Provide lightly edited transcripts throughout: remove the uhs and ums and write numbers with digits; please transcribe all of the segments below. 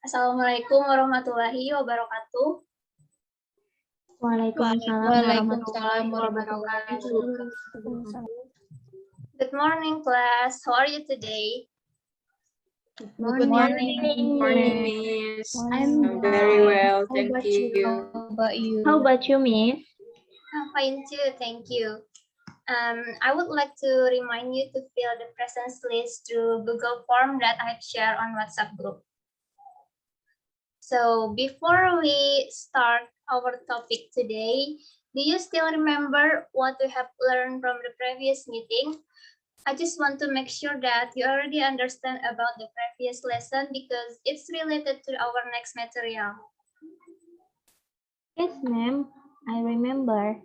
Assalamualaikum warahmatullahi wabarakatuh. Waalaikumsalam warahmatullahi wabarakatuh. Good morning, class. How are you today? Good morning, Miss. I'm very well, thank you. How about you, Miss? I'm fine too, thank you. I would like to remind you to fill the presence list through Google form that I've shared on WhatsApp group. So before we start our topic today, do you still remember what we have learned from the previous meeting? I just want to make sure that you already understand about the previous lesson because it's related to our next material. Yes, ma'am. I remember.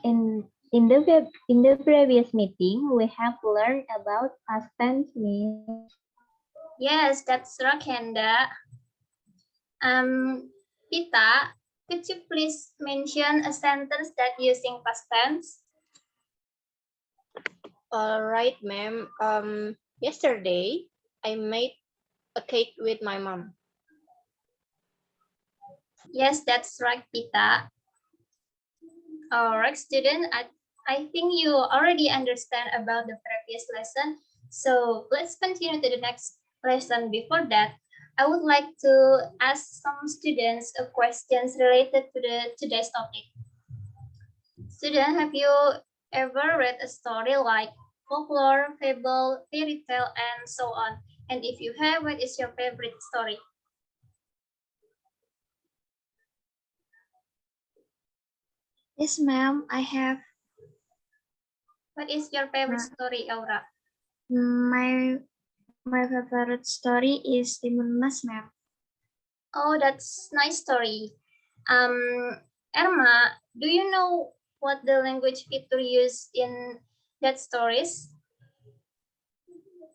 In the previous meeting, we have learned about past tense, Miss. Yes, that's right, Henda. Pita, could you please mention a sentence that using past tense? All right, ma'am. Yesterday, I made a cake with my mom. Yes, that's right, Pita. All right, student. I think you already understand about the previous lesson. So let's continue to the next lesson. Before that, I would like to ask some students a questions related to today's topic. Student, have you ever read a story like folklore, fable, fairy tale, and so on? And if you have, what is your favorite story? Yes, ma'am, I have. What is your favorite story, Aura? My favorite story is Timun Mas, ma'am. Oh, that's nice story. Irma, do you know what the language Peter used in that stories?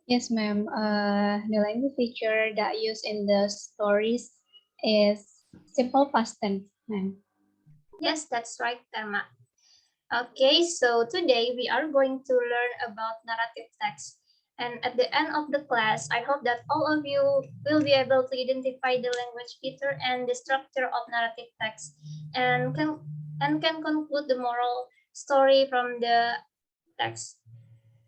Yes, ma'am. The language feature that used in the stories is simple past tense, ma'am. Yes, that's right, Irma. Okay, so today we are going to learn about narrative text. And at the end of the class, I hope that all of you will be able to identify the language feature and the structure of narrative text and can conclude the moral story from the text.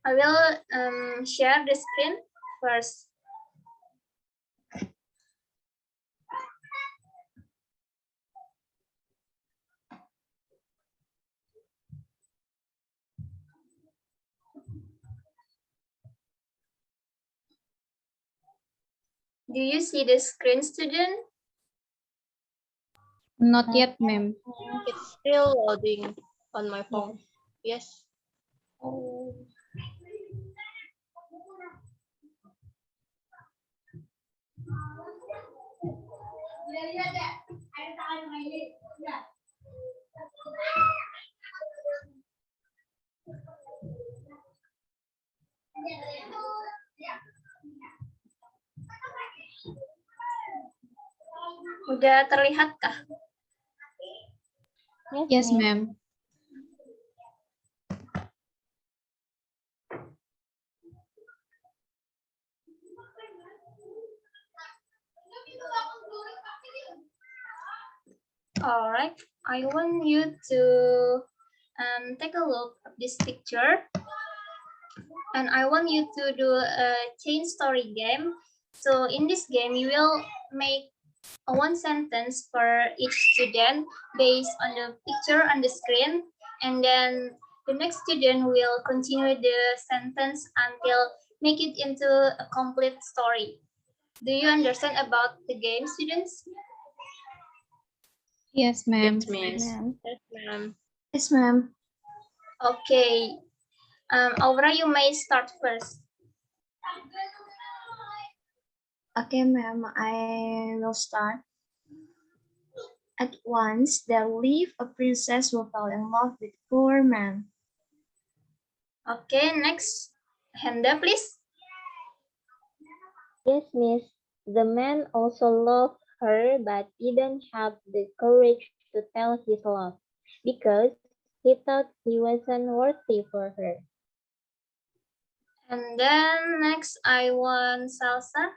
I will share the screen first. Do you see the screen, student? Not yet, ma'am. It's still loading on my phone. Yes. Oh. Udah terlihatkah? Yes, ma'am. All right, I want you to take a look at this picture. And I want you to do a chain story game. So in this game, you will make one sentence for each student based on the picture on the screen. And then the next student will continue the sentence until make it into a complete story. Do you understand about the game, students? Yes, ma'am. Yes, miss. Yes, ma'am. Yes, ma'am. Okay. Aura, you may start first. Okay, ma'am, I will start. At once there lived a princess who fell in love with a poor man. Okay, next. Henda, please. Yes, Miss. The man also loved her but didn't have the courage to tell his love because He thought he wasn't worthy for her. And then next, I want Salsa.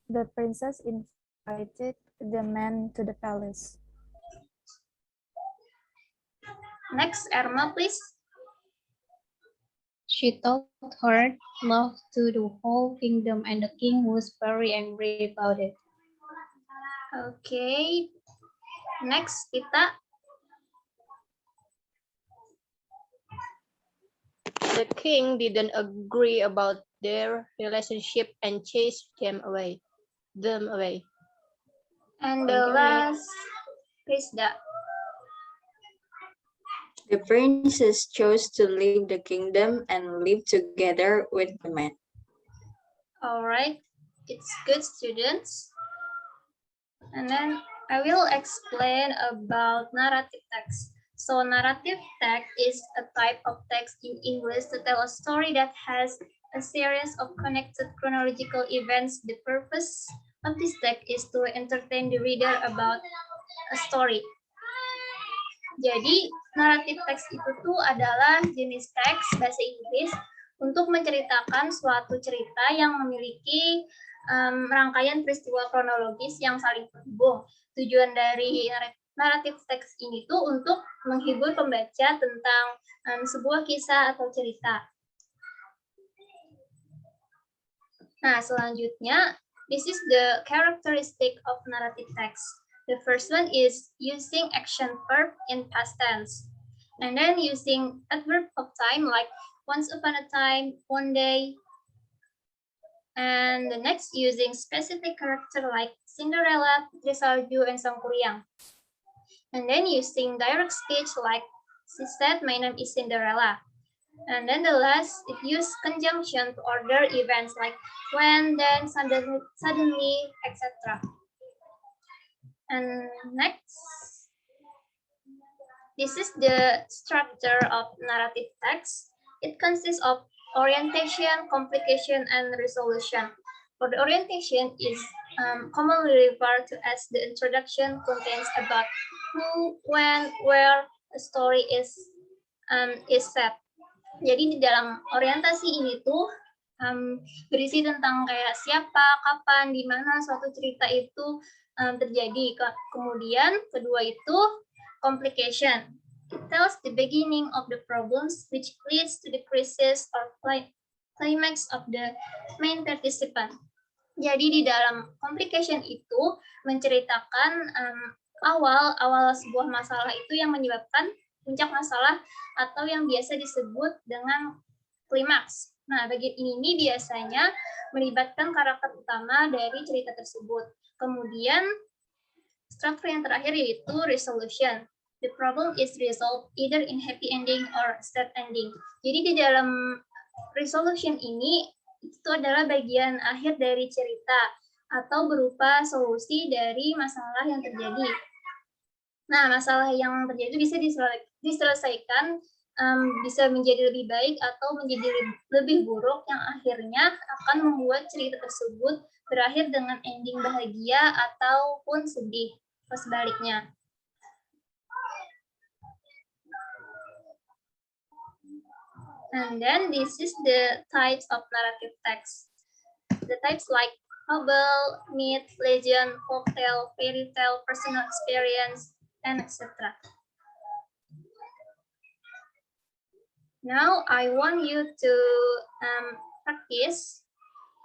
The princess invited the man to the palace. Next, Erma, please. She told her love to the whole kingdom, and the king was very angry about it. Okay. Next, Tita. The king didn't agree about their relationship and chased them away. And the last, Prisda. The princess chose to leave the kingdom and live together with the man. All right, it's good, students. And then I will explain about narrative text. So narrative text is a type of text in English to tell a story that has a series of connected chronological events. The purpose of this text is to entertain the reader about a story. Jadi, naratif teks itu tuh adalah jenis teks bahasa Inggris untuk menceritakan suatu cerita yang memiliki rangkaian peristiwa kronologis yang saling terhubung. Tujuan dari naratif teks ini tuh untuk menghibur pembaca tentang sebuah kisah atau cerita. Nah, selanjutnya, this is the characteristic of narrative text. The first one is using action verb in past tense. And then using adverb of time like once upon a time, one day. And the next using specific character like Cinderella, Putri Salju, and Sang Kuryang. And then using direct speech like she said, my name is Cinderella. And then the last, it use conjunction to order events like when, then, suddenly, etc. And next, this is the structure of narrative text. It consists of orientation, complication, and resolution. For the orientation is commonly referred to as the introduction, contains about who, when, where a story is set. Jadi di dalam orientasi ini tuh berisi tentang kayak siapa, kapan, di mana suatu cerita itu terjadi. Kemudian kedua itu complication. It tells the beginning of the problems which leads to the crisis or climax of the main participant. Jadi di dalam complication itu menceritakan awal sebuah masalah itu yang menyebabkan puncak masalah atau yang biasa disebut dengan klimaks. Nah, bagian ini biasanya melibatkan karakter utama dari cerita tersebut. Kemudian, struktur yang terakhir yaitu resolution. The problem is resolved either in happy ending or sad ending. Jadi di dalam resolution ini, itu adalah bagian akhir dari cerita atau berupa solusi dari masalah yang terjadi. Nah, masalah yang terjadi itu bisa diselesaikan, bisa menjadi lebih baik atau menjadi lebih buruk yang akhirnya akan membuat cerita tersebut berakhir dengan ending bahagia ataupun sedih, atau sebaliknya. And then this is the types of narrative text. The types like fable, myth, legend, folktale, fairy tale, personal experience, and etc. Now I want you to practice.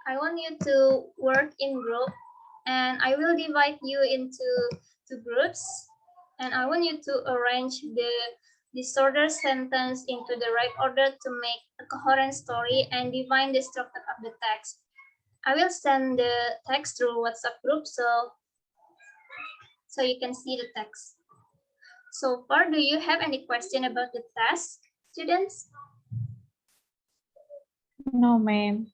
I want you to work in group, and I will divide you into two groups, and I want you to arrange the disordered sentence into the right order to make a coherent story and define the structure of the text. I will send the text through WhatsApp group so you can see the text. So far, do you have any question about the task, students? No, ma'am.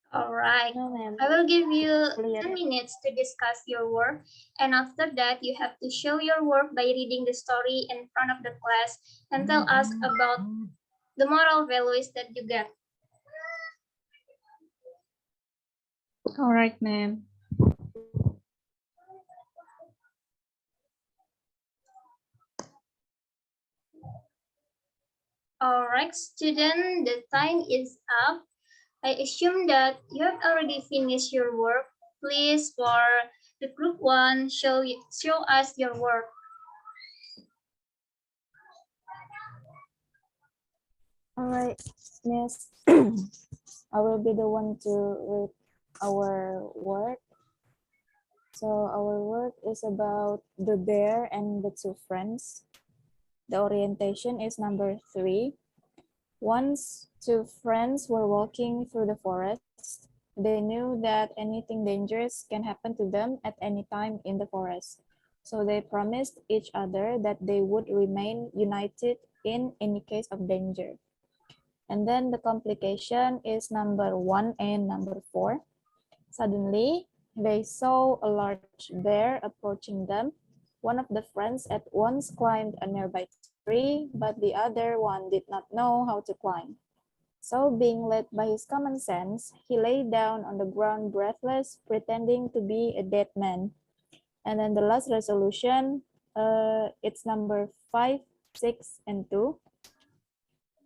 All right. No, ma'am. I will give you Clear. 10 minutes to discuss your work, and after that, you have to show your work by reading the story in front of the class and tell us about the moral values that you get. All right, ma'am. Okay. All right, student, the time is up. I assume that you have already finished your work. Please, for the group one, show us your work. All right, Miss. I will be the one to read our work. So our work is about the bear and the two friends. The orientation is number 3. Once two friends were walking through the forest. They knew that anything dangerous can happen to them at any time in the forest. So they promised each other that they would remain united in any case of danger. And then the complication is number 1 and number 4. Suddenly, they saw a large bear approaching them. One of the friends at once climbed a nearby tree, but the other one did not know how to climb. So, being led by his common sense, he lay down on the ground breathless, pretending to be a dead man. And then the last resolution, it's number 5, 6, and 2.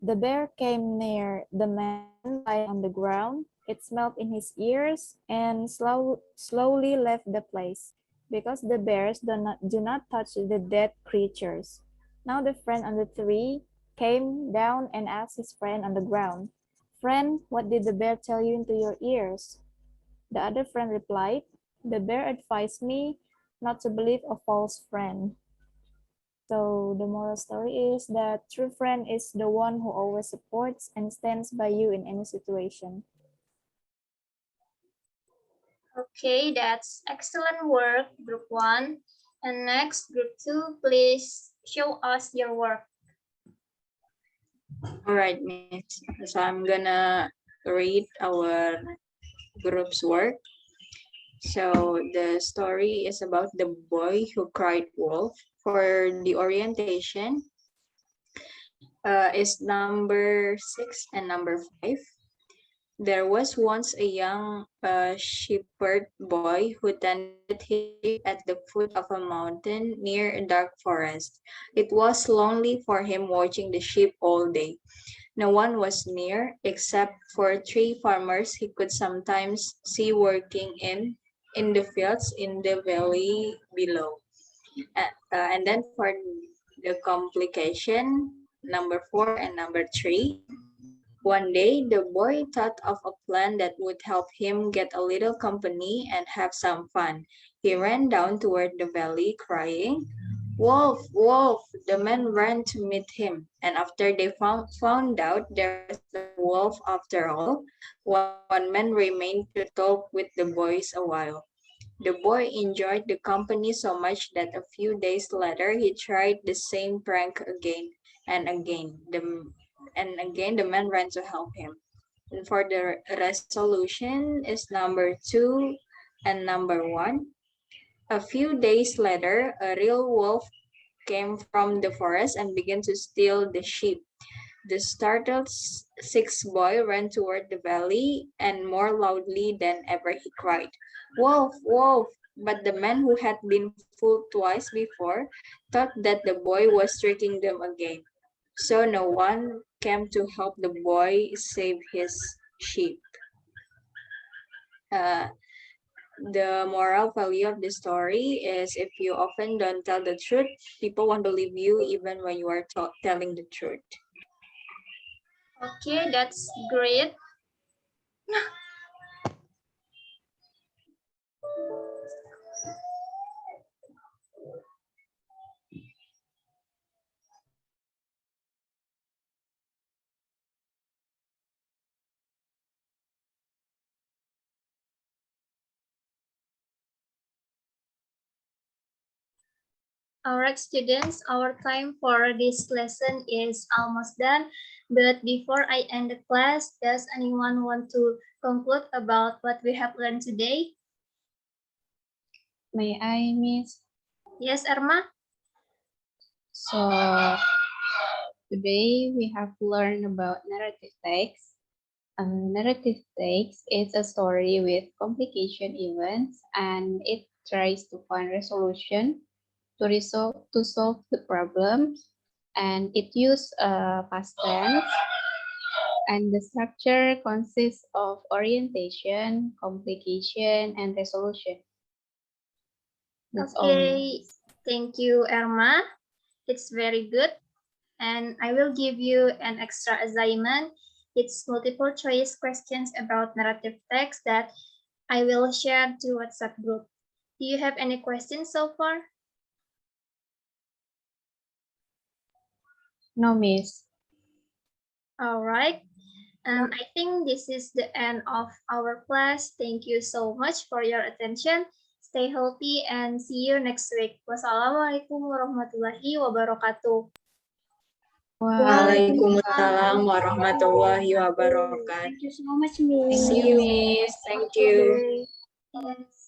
The bear came near the man lying on the ground. It smelled in his ears and slowly left the place because the bears do not touch the dead creatures. Now the friend on the tree came down and asked his friend on the ground, "Friend, what did the bear tell you into your ears?" The other friend replied, "The bear advised me not to believe a false friend." So the moral story is that true friend is the one who always supports and stands by you in any situation. Okay, that's excellent work, group one. And next, group two, please show us your work. All right, Miss. So I'm gonna read our group's work. So the story is about the boy who cried wolf. For the orientation, is number 6 and number 5. There was once a young shepherd boy who tended his sheep at the foot of a mountain near a dark forest. It was lonely for him watching the sheep all day. No one was near except for 3 farmers he could sometimes see working in the fields in the valley below. And then for the complication, number 4 and number 3. One day, the boy thought of a plan that would help him get a little company and have some fun. He ran down toward the valley, crying, "Wolf, wolf!" The men ran to meet him, and after they found out there was no wolf after all, one man remained to talk with the boys a while. The boy enjoyed the company so much that a few days later he tried the same prank again and again. And again the man ran to help him. And for the resolution is number 2 and number 1. A few days later, a real wolf came from the forest and began to steal the sheep. The startled sixth boy ran toward the valley, and more loudly than ever he cried, "Wolf, wolf!" But the man who had been fooled twice before thought that the boy was tricking them again. So no one came to help the boy save his sheep. Uh, the moral value of the story is if you often don't tell the truth, people won't believe you even when you are telling the truth. Okay, that's great. All right, students, our time for this lesson is almost done. But before I end the class, does anyone want to conclude about what we have learned today? May I, Miss? Yes, Irma? So today we have learned about narrative text. Narrative text is a story with complication events and it tries to find resolution to solve the problems and it use past tense. And the structure consists of orientation, complication, and resolution. That's all. Okay, thank you, Irma. It's very good. And I will give you an extra assignment. It's multiple choice questions about narrative text that I will share to WhatsApp group. Do you have any questions so far? No, miss. All right. I think this is the end of our class. Thank you so much for your attention. Stay healthy and see you next week. Wassalamualaikum warahmatullahi wabarakatuh. Waalaikumsalam warahmatullahi wabarakatuh. Thank you so much, Miss. See you, Miss. Thank you. Yes.